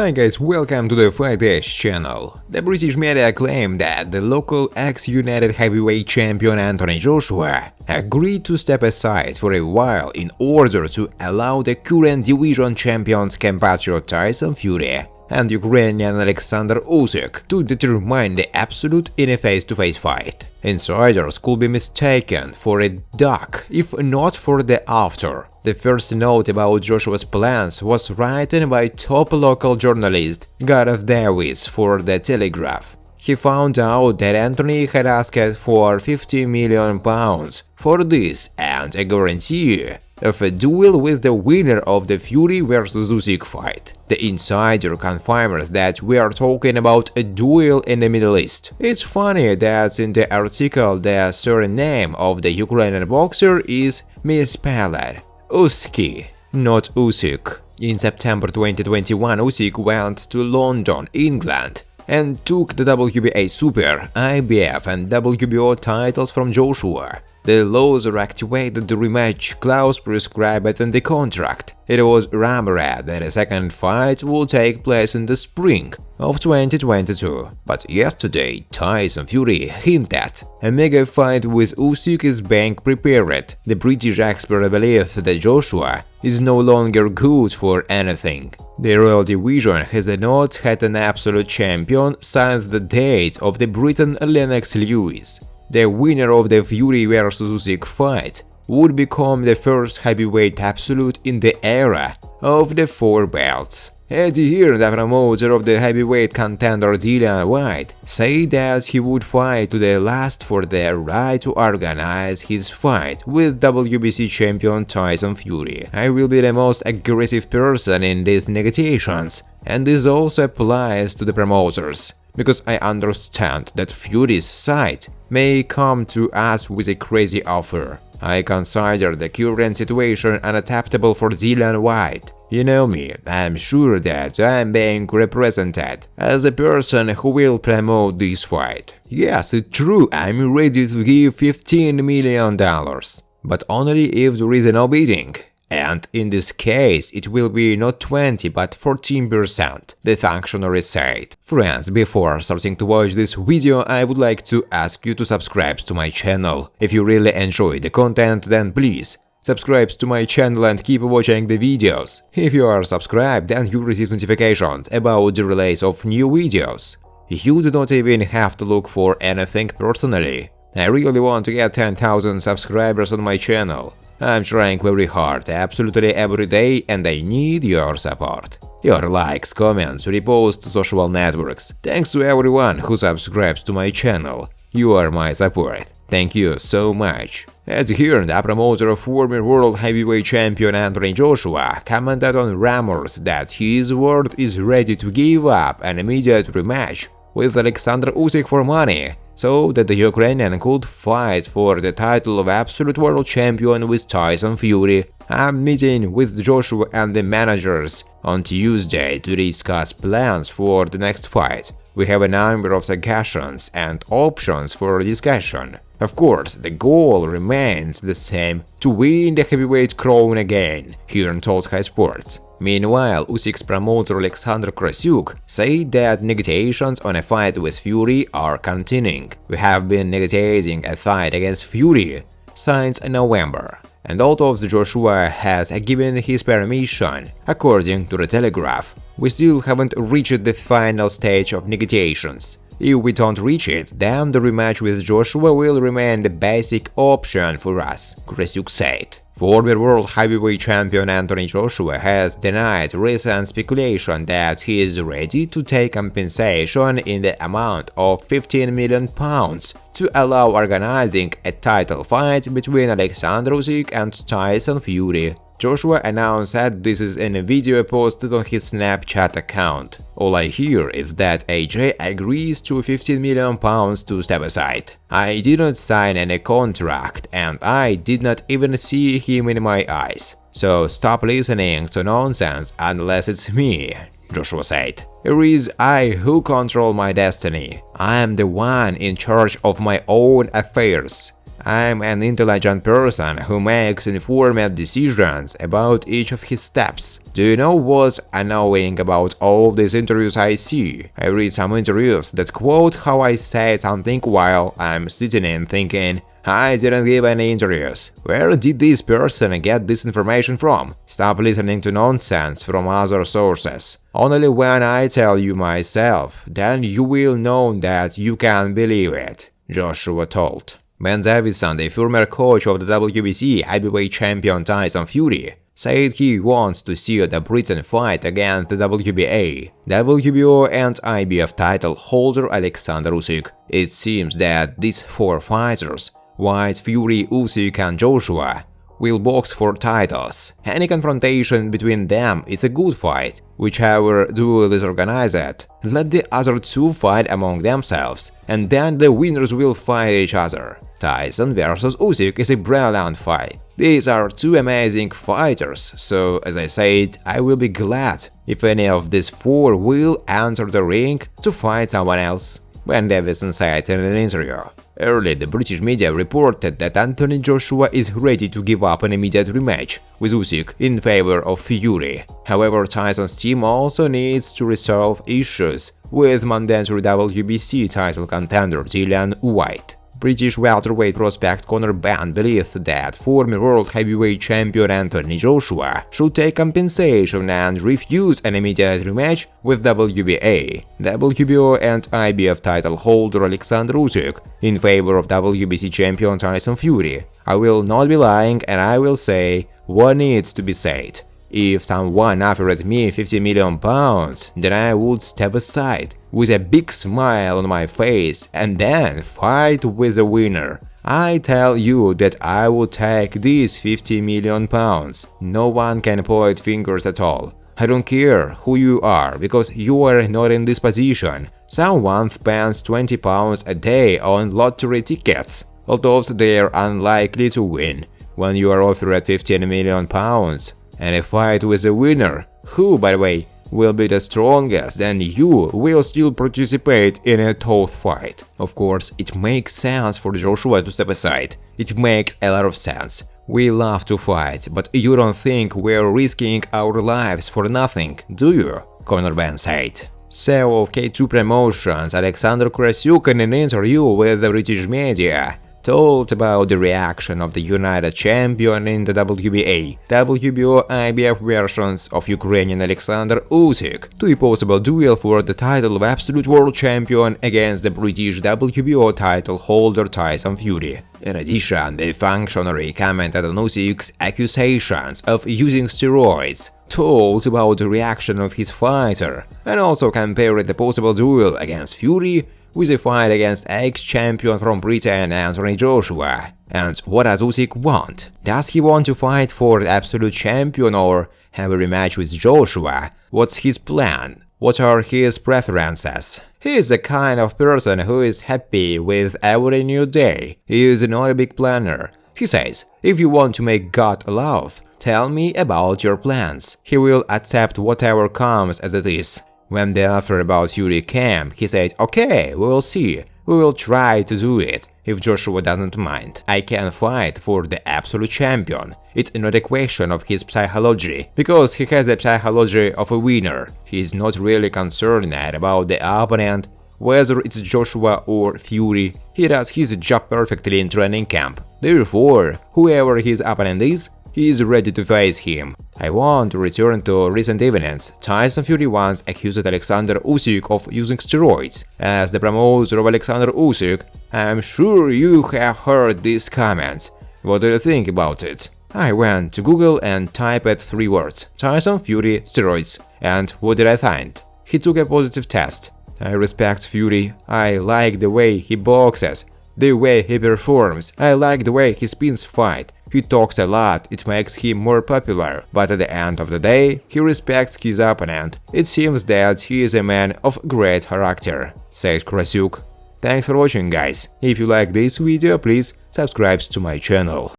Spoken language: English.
Hi guys, welcome to the Fight Dash channel. The British media claim that the local ex-United heavyweight champion Anthony Joshua agreed to step aside for a while in order to allow the current division champions compatriot Tyson Fury and Ukrainian Alexander Usyk to determine the absolute in a face-to-face fight. Insiders could be mistaken for a duck if not for the after. The first note about Joshua's plans was written by top local journalist Gareth Davies for the Telegraph. He found out that Anthony had asked for £50 million for this and a guarantee of a duel with the winner of the Fury vs Usyk fight. The insider confirms that we are talking about a duel in the Middle East. It's funny that in the article the surname of the Ukrainian boxer is misspelled. Usky, not Usyk. In September 2021, Usyk went to London, England, and took the WBA Super, IBF and WBO titles from Joshua. The loser activated the rematch clause prescribed in the contract. It was rumored that a second fight will take place in the spring of 2022. But yesterday, Tyson Fury hinted a mega fight with Usyk is being prepared. The British expert believes that Joshua is no longer good for anything. The Royal Division has not had an absolute champion since the days of the Briton Lennox Lewis. The winner of the Fury vs Usyk fight would become the first heavyweight absolute in the era of the four belts. Eddie Hearn, the promoter of the heavyweight contender Dillian Whyte, said that he would fight to the last for the right to organize his fight with WBC champion Tyson Fury. I will be the most aggressive person in these negotiations, and this also applies to the promoters, because I understand that Fury's side may come to us with a crazy offer. I consider the current situation unacceptable for Dillian Whyte. You know me, I'm sure that I'm being represented as a person who will promote this fight. Yes, it's true, I'm ready to give $15 million, but only if there is no bidding. And in this case, it will be not 20 but 14%, the functionary said. Friends, before starting to watch this video, I would like to ask you to subscribe to my channel. If you really enjoy the content, then please subscribe to my channel and keep watching the videos. If you are subscribed, then you receive notifications about the release of new videos. You do not even have to look for anything personally. I really want to get 10,000 subscribers on my channel. I'm trying very hard, absolutely every day, and I need your support. Your likes, comments, reposts to social networks. Thanks to everyone who subscribes to my channel. You are my support. Thank you so much. Eddie Hearn, the promoter of former world heavyweight champion Anthony Joshua, commented on rumors that his word is ready to give up an immediate rematch with Alexander Usyk for money, so that the Ukrainian could fight for the title of absolute world champion with Tyson Fury. I'm meeting with Joshua and the managers on Tuesday to discuss plans for the next fight. We have a number of suggestions and options for discussion. Of course, the goal remains the same: to win the heavyweight crown again, Hearn told Sky Sports. Meanwhile, Usyk's promoter Alexander Usyk said that negotiations on a fight with Fury are continuing. We have been negotiating a fight against Fury since November, and although Joshua has given his permission, according to the Telegraph, we still haven't reached the final stage of negotiations. If we don't reach it, then the rematch with Joshua will remain the basic option for us, Usyk said. Former world heavyweight champion Anthony Joshua has denied recent speculation that he is ready to take compensation in the amount of £15 million to allow organizing a title fight between Alexander Usyk and Tyson Fury. Joshua announced that this is in a video posted on his Snapchat account. All I hear is that AJ agrees to £15 million to step aside. I did not sign any contract and I did not even see him in my eyes. So stop listening to nonsense unless it's me, Joshua said. It is I who control my destiny. I am the one in charge of my own affairs. I'm an intelligent person who makes informed decisions about each of his steps. Do you know what's annoying about all these interviews I see? I read some interviews that quote how I say something while I'm sitting in thinking, I didn't give any interviews. Where did this person get this information from? Stop listening to nonsense from other sources. Only when I tell you myself, then you will know that you can believe it, Joshua told. Ben Davison, the former coach of the WBC heavyweight champion Tyson Fury, said he wants to see the Britain fight against the WBA, WBO and IBF title holder Alexander Usyk. It seems that these four fighters, White, Fury, Usyk and Joshua, will box for titles. Any confrontation between them is a good fight. Whichever duel is organized, let the other two fight among themselves, and then the winners will fight each other. Tyson vs Usyk is a brilliant fight. These are two amazing fighters, so as I said, I will be glad if any of these four will enter the ring to fight someone else, Ben Davison said in an interview. Earlier, the British media reported that Anthony Joshua is ready to give up an immediate rematch with Usyk in favor of Fury. However, Tyson's team also needs to resolve issues with mandatory WBC title contender Dillian Whyte. British welterweight prospect Conor Benn believes that former world heavyweight champion Anthony Joshua should take compensation and refuse an immediate rematch with WBA, WBO and IBF title holder Alexander Usyk in favor of WBC champion Tyson Fury. I will not be lying and I will say what needs to be said. If someone offered me £50 million, then I would step aside with a big smile on my face and then fight with the winner. I tell you that I would take these £50 million. No one can point fingers at all. I don't care who you are, because you are not in this position. Someone spends £20 a day on lottery tickets, although they are unlikely to win. When you are offered £15 million and a fight with a winner, who, by the way, will be the strongest, then you will still participate in a tough fight. Of course, it makes sense for Joshua to step aside. It makes a lot of sense. We love to fight, but you don't think we're risking our lives for nothing, do you? Conor Benn said. CEO of K2 Promotions Alexander Usyk, in an interview with the British media, told about the reaction of the United Champion in the WBA, WBO, IBF versions of Ukrainian Alexander Usyk to a possible duel for the title of Absolute World Champion against the British WBO title holder Tyson Fury. In addition, the functionary commented on Usyk's accusations of using steroids, told about the reaction of his fighter, and also compared the possible duel against Fury with a fight against ex-champion from Britain Anthony Joshua. And what does Usyk want? Does he want to fight for the absolute champion or have a rematch with Joshua? What's his plan? What are his preferences? He is the kind of person who is happy with every new day. He is not a big planner. He says, if you want to make God laugh, tell me about your plans. He will accept whatever comes as it is. When the offer about Fury came, he said, okay, we will see, we will try to do it. If Joshua doesn't mind, I can fight for the absolute champion. It's not a question of his psychology, because he has the psychology of a winner. He is not really concerned about the opponent, whether it's Joshua or Fury. He does his job perfectly in training camp. Therefore, whoever his opponent is, he is ready to face him. I want to return to recent events. Tyson Fury once accused Alexander Usyk of using steroids. As the promoter of Alexander Usyk, I'm sure you have heard these comments. What do you think about it? I went to Google and typed 3 words: Tyson Fury steroids. And what did I find? He took a positive test. I respect Fury. I like the way he boxes, the way he performs. I like the way he spins fight. He talks a lot, it makes him more popular, but at the end of the day, he respects his opponent. It seems that he is a man of great character, said Usyk. Thanks for watching, guys. If you like this video, please subscribe to my channel.